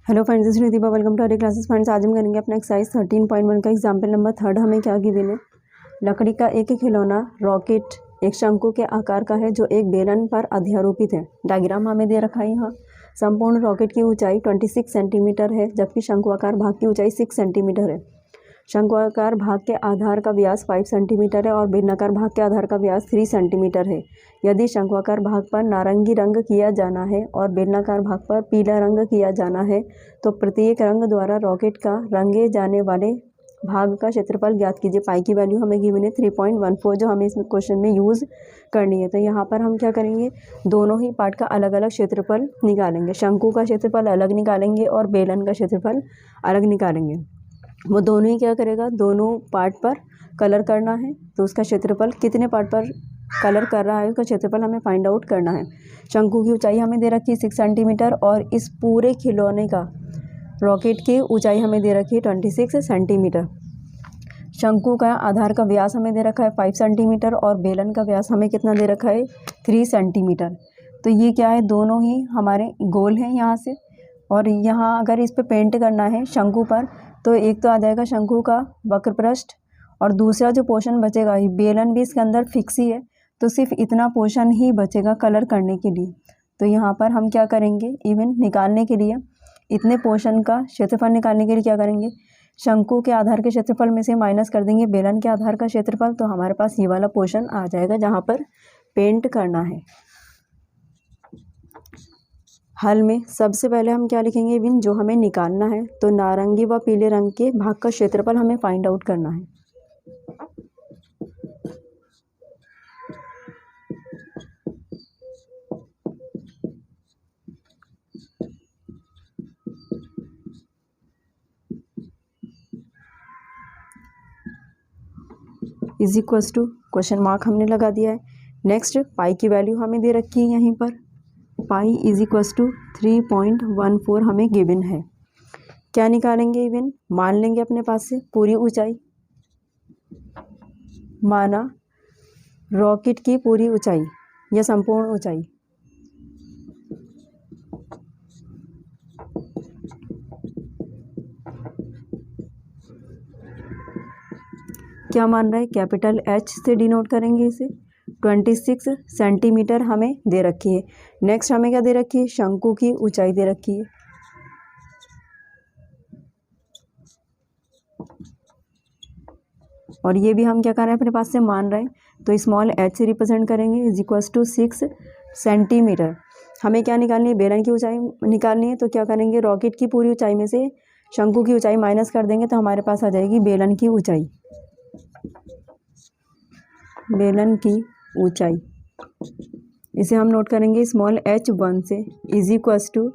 Hello friends, this is Nidhiba. Welcome to our classes. Friends, आज हम करेंगे अपना एक्सरसाइज 13.1 का एग्जाम्पल नंबर 3। हमें क्या गिवन है? लकड़ी का एक खिलौना रॉकेट एक शंकु के आकार का है जो एक बेलन पर अध्यारोपित है। डायग्राम हमें दे रखा है। यहाँ संपूर्ण रॉकेट की ऊंचाई 26 सेंटीमीटर है, जबकि शंकुआकार भाग की ऊंचाई 6 सेंटीमीटर है। शंकुआकार भाग के आधार का व्यास 5 सेंटीमीटर है और बेलनाकार भाग के आधार का व्यास 3 सेंटीमीटर है। यदि शंकुआकार भाग पर नारंगी रंग किया जाना है और बेलनाकार भाग पर पीला रंग किया जाना है तो प्रत्येक रंग द्वारा रॉकेट का रंगे जाने वाले भाग का क्षेत्रफल ज्ञात कीजिए। पाई की वैल्यू हमें गिवन है 3.14, जो हमें इसमें क्वेश्चन में यूज़ करनी है। तो यहाँ पर हम क्या करेंगे, दोनों ही पार्ट का अलग अलग क्षेत्रफल निकालेंगे। शंकु का क्षेत्रफल अलग निकालेंगे और बेलन का क्षेत्रफल अलग निकालेंगे। वो दोनों ही क्या करेगा, दोनों पार्ट पर कलर करना है। तो उसका क्षेत्रफल कितने पार्ट पर कलर कर रहा है उसका क्षेत्रफल हमें फाइंड आउट करना है। शंकु की ऊंचाई हमें दे रखी है 6 सेंटीमीटर और इस पूरे खिलौने का रॉकेट की ऊंचाई हमें दे रखी है 26 सेंटीमीटर। शंकु का आधार का व्यास हमें दे रखा है 5 सेंटीमीटर और बेलन का व्यास हमें कितना दे रखा है 3 सेंटीमीटर। तो ये क्या है, दोनों ही हमारे गोल हैं यहाँ से। और यहाँ अगर इस पर पेंट करना है शंकु पर तो एक तो आ जाएगा शंकु का वक्रपृष्ठ और दूसरा जो पोर्शन बचेगा, बेलन भी इसके अंदर फिक्स ही है, तो सिर्फ इतना पोर्शन ही बचेगा कलर करने के लिए। तो यहाँ पर हम क्या करेंगे, इवन निकालने के लिए इतने पोर्शन का क्षेत्रफल निकालने के लिए क्या करेंगे, शंकु के आधार के क्षेत्रफल में से माइनस कर देंगे बेलन के आधार का क्षेत्रफल। तो हमारे पास ये वाला पोर्शन आ जाएगा जहाँ पर पेंट करना है। हल में सबसे पहले हम क्या लिखेंगे, इवन जो हमें निकालना है तो नारंगी व पीले रंग के भाग का क्षेत्रफल हमें फाइंड आउट करना है। Is equals to question mark हमने लगा दिया है। नेक्स्ट पाई की वैल्यू हमें दे रखी है यहीं पर, पाई इज इक्वल्स टू 3.14 हमें गिवन है। क्या निकालेंगे, इवन मान लेंगे अपने पास से पूरी ऊंचाई, माना रॉकेट की पूरी ऊंचाई या संपूर्ण ऊंचाई क्या मान रहा है, कैपिटल एच से डिनोट करेंगे इसे। 26 सेंटीमीटर हमें दे रखी है। नेक्स्ट हमें क्या दे रखी है, शंकु की ऊंचाई दे रखी है। और ये भी हम क्या कर रहे हैं, अपने पास से मान रहे हैं, तो स्मॉल एच से रिप्रेजेंट करेंगे इज इक्वल्स टू 6 सेंटीमीटर। हमें क्या निकालनी है, बेलन की ऊंचाई निकालनी है। तो क्या करेंगे, रॉकेट की पूरी ऊंचाई में से शंकु की ऊंचाई माइनस कर देंगे तो हमारे पास आ जाएगी बेलन की ऊंचाई। बेलन की ऊंचाई इसे हम नोट करेंगे स्मॉल h1 से इज इक्वल्स टू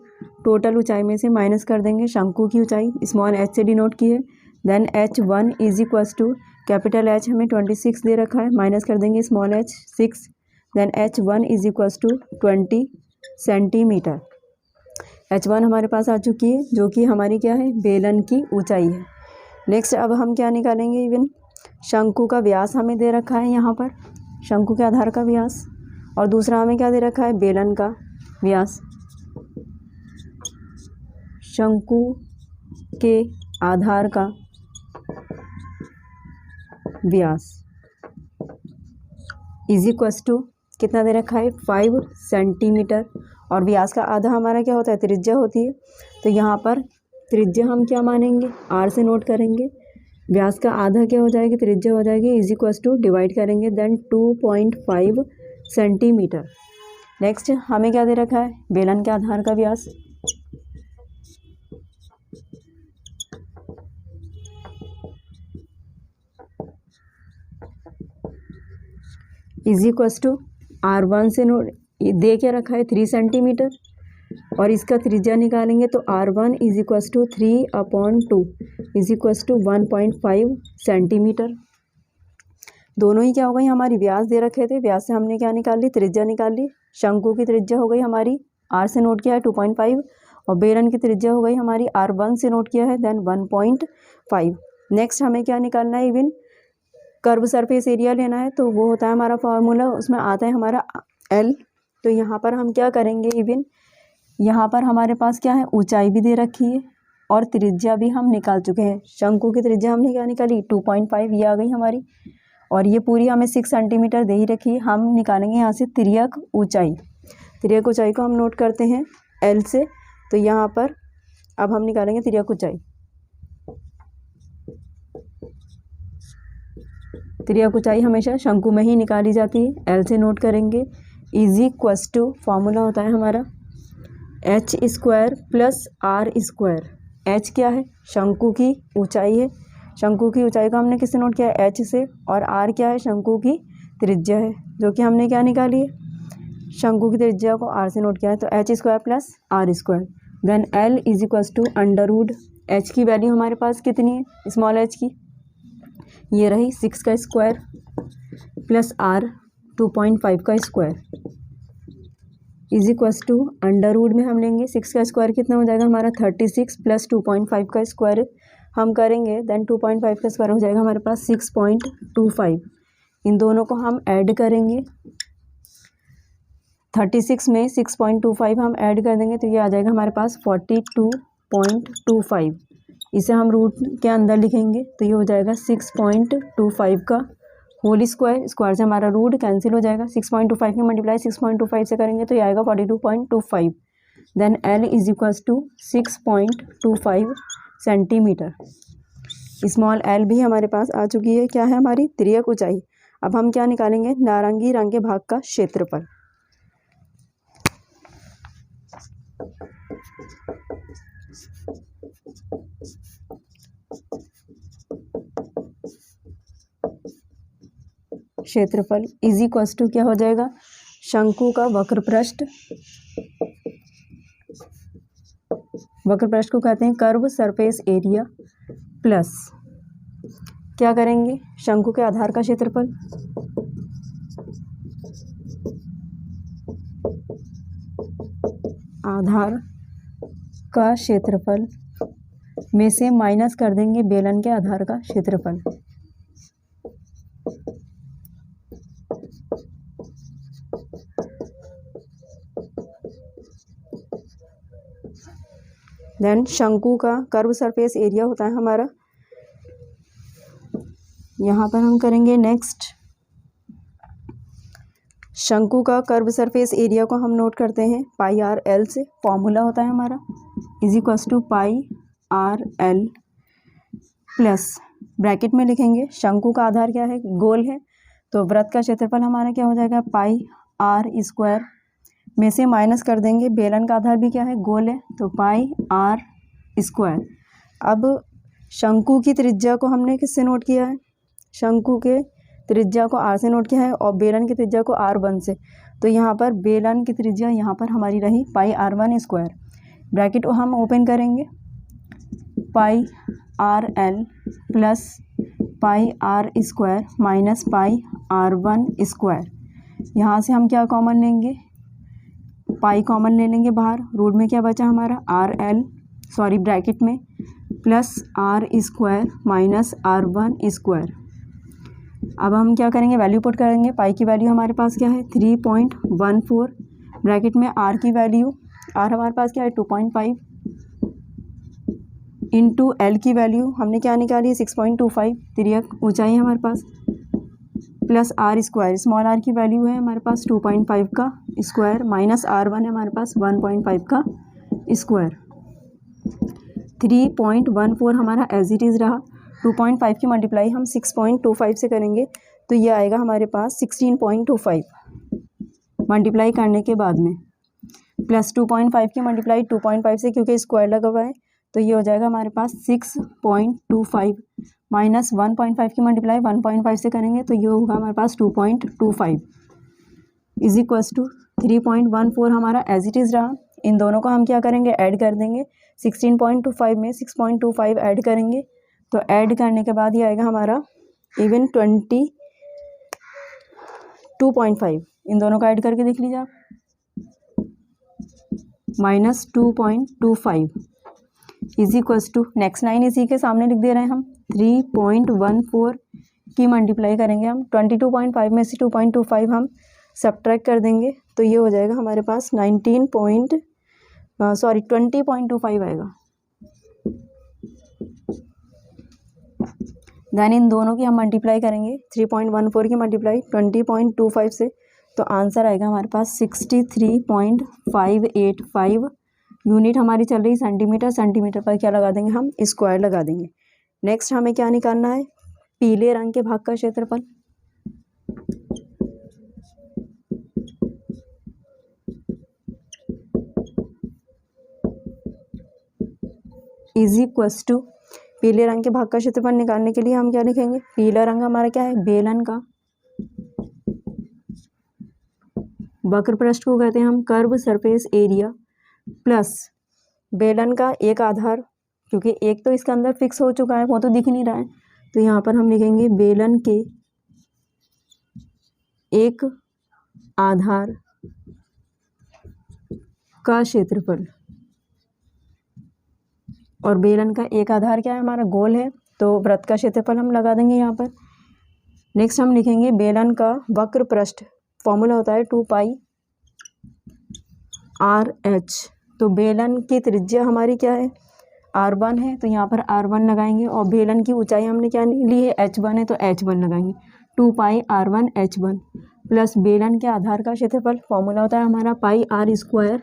टोटल ऊंचाई में से माइनस कर देंगे शंकु की ऊंचाई, स्मॉल h से डिनोट की है। Then h1 is equals to capital H हमें 26 दे रखा है, माइनस कर देंगे small h 6। Then h1 is equals to 20 centimetre. h1 हमारे पास आ चुकी है जो कि हमारी क्या है, बेलन की ऊंचाई है। नेक्स्ट अब हम क्या निकालेंगे, इवन शंकु का व्यास हमें दे रखा है यहाँ पर, शंकु के आधार का व्यास, और दूसरा हमें क्या दे रखा है, बेलन का व्यास। शंकु के आधार का व्यास इज इक्वल्स टू कितना दे रखा है, 5 सेंटीमीटर। और व्यास का आधा हमारा क्या होता है, त्रिज्या होती है। तो यहाँ पर त्रिज्या हम क्या मानेंगे, r से नोट करेंगे। व्यास का आधा क्या हो जाएगी, त्रिज्या हो जाएगी, इज इक्वल्स टू डिवाइड करेंगे, देन 2.5 सेंटीमीटर। नेक्स्ट हमें क्या दे रखा है, बेलन के आधार का व्यास। इज इक्वल्स टू r1 से नोट दे क्या रखा है 3 सेंटीमीटर और इसका त्रिज्या निकालेंगे तो r1 is equals to 3/2 is equals to 1.5 centimetre. दोनों ही क्या हो गई, हमारी व्यास दे रखे थे, व्यास से हमने क्या निकाल ली, त्रिज्या निकाल ली। शंकु की त्रिज्या हो गई हमारी, r से नोट किया है 2.5 और बेलन की त्रिज्या हो गई हमारी r1 से नोट किया है, देन 1.5। नेक्स्ट हमें क्या निकालना है, इवन कर्व सरफेस एरिया लेना है। तो वो होता है हमारा फॉर्मूला, उसमें आता है हमारा L। तो यहाँ पर हम क्या करेंगे, इवन यहाँ पर हमारे पास क्या है, ऊंचाई भी दे रखी है और त्रिज्या भी हम निकाल चुके हैं। शंकु की त्रिज्या हमने क्या निकाली, 2.5 ये आ गई हमारी, और ये पूरी हमें 6 सेंटीमीटर दे ही रखी है। हम निकालेंगे यहाँ से तिर्यक ऊंचाई। तिर्यक ऊंचाई को हम नोट करते हैं L से। तो यहाँ पर अब हम निकालेंगे तिर्यक ऊंचाई। तिर्यक ऊंचाई हमेशा शंकु में ही निकाली जाती है, L से नोट करेंगे। इजी इक्वल्स टू फॉर्मूला होता है हमारा h² प्लस r²। h क्या है, शंकु की ऊंचाई है। शंकु की ऊंचाई को हमने किससे नोट किया है, h से। और r क्या है, शंकु की त्रिज्या है, जो कि हमने क्या निकाली है, शंकु की त्रिज्या को r से नोट किया है। तो h² plus r²। Then L is equals to under root, h की वैल्यू हमारे पास कितनी है, स्मॉल h की, ये रही 6 का स्क्वायर प्लस r 2.5 का square is equals to under root में हम लेंगे 6 का स्क्वायर कितना हो जाएगा हमारा 36 प्लस 2.5 का स्क्वायर हम करेंगे। देन 2.5 का स्क्वायर हो जाएगा हमारे पास 6.25। इन दोनों को हम ऐड करेंगे, 36 में 6.25 हम ऐड कर देंगे तो ये आ जाएगा हमारे पास 42.25। इसे हम रूट के अंदर लिखेंगे तो ये हो जाएगा 6.25 का होल स्क्वायर। स्क्वायर से हमारा रूट कैंसिल हो जाएगा, 6.25 की मल्टीप्लाई 6.25 से करेंगे तो ये आएगा 42.25। Then L is equals to 6.25 centimetre. Small l भी हमारे पास आ चुकी है, क्या है हमारी तिर्यक ऊंचाई। अब हम क्या निकालेंगे, नारंगी रंग के भाग का क्षेत्रफल। क्षेत्रफल इज इक्वल्स टू क्या हो जाएगा, शंकु का वक्र पृष्ठ, वक्र पृष्ठ को कहते हैं कर्व सरफेस एरिया, प्लस क्या करेंगे, शंकु के आधार का क्षेत्रफल, आधार का क्षेत्रफल में से माइनस कर देंगे बेलन के आधार का क्षेत्रफल। देन शंकु का कर्व सरफेस एरिया होता है हमारा, यहाँ पर हम करेंगे नेक्स्ट, शंकु का कर्व सरफेस एरिया को हम नोट करते हैं पाई आर एल से। फॉर्मूला होता है हमारा is equals to pi R L plus bracket में लिखेंगे, शंकु का आधार क्या है, गोल है, तो वृत्त का क्षेत्रफल हमारा क्या हो जाएगा पाई आर स्क्वायर में से माइनस कर देंगे बेलन का आधार भी क्या है, गोल है, तो पाई आर स्क्वायर। अब शंकु की त्रिज्या को हमने किससे नोट किया है, शंकु के त्रिज्या को r से नोट किया है और बेलन की त्रिज्या को r1 से। तो यहाँ पर बेलन की त्रिज्या यहाँ पर हमारी रही पाई r1 स्क्वायर। ब्रैकेट को हम ओपन करेंगे, pi R L plus pi r square minus pi r1 square. यहाँ से हम क्या कॉमन लेंगे, पाई कॉमन ले लेंगे बाहर, रूट में क्या बचा हमारा आर एल, सॉरी ब्रैकेट में, plus are square minus r1 square. अब हम क्या करेंगे, वैल्यू पुट करेंगे, पाई की वैल्यू हमारे पास क्या है 3.14, ब्रैकेट में आर की वैल्यू, आर हमारे पास क्या है 2.5, इंटू एल की वैल्यू हमने क्या निकाली है 6.25, तिर्यक ऊंचाई है हमारे पास, plus are square, small r की वैल्यू है हमारे पास 2.5 का स्क्वायर, माइनस r1 है हमारे पास 1.5 का स्क्वायर। 3.14 हमारा एज इट इज़ रहा, 2.5 की मल्टीप्लाई हम 6.25 से करेंगे तो ये आएगा हमारे पास 16.25 मल्टीप्लाई करने के बाद में, प्लस 2.5 की मल्टीप्लाई 2.5 से क्योंकि स्क्वायर लगा हुआ है तो ये हो जाएगा हमारे पास 6.25 माइनस 1.5 की मल्टीप्लाई 1.5 से करेंगे तो ये होगा हमारे पास 2.25 इज इक्वल्स टू 3.14 हमारा एज इट इज़ रहा। इन दोनों को हम क्या करेंगे, ऐड कर देंगे, 16.25 में 6.25 ऐड करेंगे तो ऐड करने के बाद ये आएगा हमारा इवन 22.5, इन दोनों का ऐड करके देख लीजिए आप, minus 2.25 is equals to, next line इसी के सामने लिख दे रहे हैं हम, 3.14 की मल्टीप्लाई करेंगे हम, 22.5 में से 2.25 हम सब्ट्रैक्ट कर देंगे तो ये हो जाएगा हमारे पास सॉरी 20.25 आएगा। देन इन दोनों की हम मल्टीप्लाई करेंगे, 3.14 की मल्टीप्लाई 20.25 से, तो आंसर आएगा हमारे पास 63.585 यूनिट हमारी चल रही सेंटीमीटर। सेंटीमीटर पर क्या लगा देंगे हम, स्क्वायर लगा देंगे। नेक्स्ट हमें क्या निकालना है, पीले रंग के भाग का क्षेत्रफल। इज इक्वल्स टू, पीले रंग के भाग का क्षेत्रफल निकालने के लिए हम क्या लिखेंगे, पीला रंग हमारा क्या है, बेलन का, वक्र पृष्ठ को कहते हैं हम कर्व सरफेस एरिया, प्लस बेलन का एक आधार, क्योंकि एक तो इसके अंदर फिक्स हो चुका है, वो तो दिख नहीं रहा है, तो यहाँ पर हम लिखेंगे बेलन के एक आधार का क्षेत्रफल। और बेलन का एक आधार क्या है, हमारा गोल है, तो वृत्त का क्षेत्रफल हम लगा देंगे यहाँ पर। नेक्स्ट हम लिखेंगे बेलन का वक्र पृष्ठ, फॉर्मूला होता है 2πr/h। तो बेलन की त्रिज्या हमारी क्या है, r1 है, तो यहाँ पर r1 लगाएंगे, और बेलन की ऊंचाई हमने क्या ली है, h1 है, तो h1 लगाएंगे। 2πr1h1 प्लस बेलन के आधार का क्षेत्रफल, फॉर्मूला होता है हमारा πr²,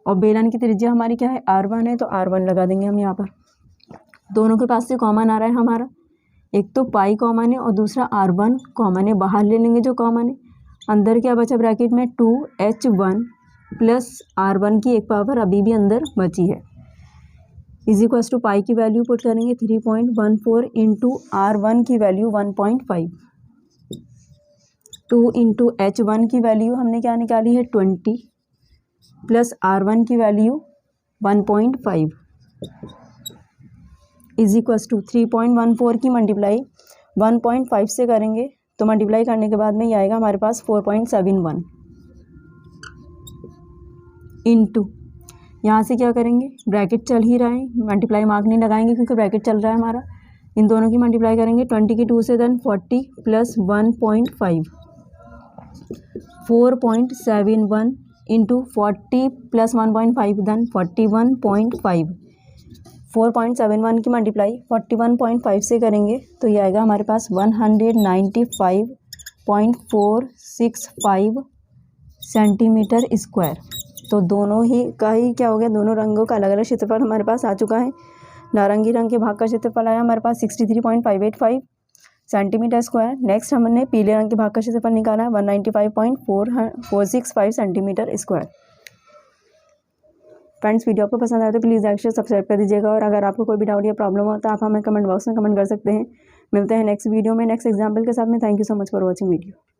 और बेलन की त्रिज्या हमारी क्या है, r1 है, तो r1 लगा देंगे हम यहाँ पर। दोनों के पास से कॉमन आ रहा है हमारा, एक तो पाई कॉमन है और दूसरा r1 कॉमन है, बाहर ले लेंगे जो कॉमन है। अंदर क्या बचा ब्रैकेट में, 2h1 प्लस r1 की एक पावर अभी भी अंदर बची है, इज इक्वल्स टू पाई की वैल्यू पुट करेंगे 3.14 इंटू r1 की वैल्यू 1.5, 2 इंटू h1 की वैल्यू हमने क्या निकाली है 20, प्लस r1 की वैल्यू 1.5 इज इक्वल्स टू 3.14 की मल्टीप्लाई 1.5 से करेंगे, तो मल्टीप्लाई करने के बाद में ये आएगा हमारे पास 4.71 इंटू, यहाँ से क्या करेंगे, ब्रैकेट चल ही रहा है, मल्टीप्लाई मार्क नहीं लगाएंगे क्योंकि ब्रैकेट चल रहा है हमारा। इन दोनों की मल्टीप्लाई करेंगे 20 की 2 से, then 40 plus 1.5, 4.71 into 40 plus 1.5, then 41.5, 4.71 की मल्टीप्लाई 41.5 से करेंगे, तो ये आएगा हमारे पास 195.465 सेंटीमीटर स्क्वायर। तो दोनों ही का ही क्या हो गया, दोनों रंगों का अलग अलग क्षेत्रफल हमारे पास आ चुका है। नारंगी रंग के भाग का क्षेत्रफल आया हमारे पास 63.585 सेंटीमीटर स्क्वायर। नेक्स्ट हमने पीले रंग के भाग का क्षेत्रफल निकाला है 195.465 सेंटीमीटर स्क्वायर। फ्रेंड्स, वीडियो आपको पसंद आया तो प्लीज़ लाइक शेयर सब्सक्राइब कर दीजिएगा, और अगर आपको कोई भी डाउट या प्रॉब्लम हो तो आप हमें कमेंट बॉक्स में कमेंट कर सकते हैं। मिलते हैं नेक्स्ट वीडियो में नेक्स्ट एग्जाम्पल के साथ में। Thank you so much for watching video.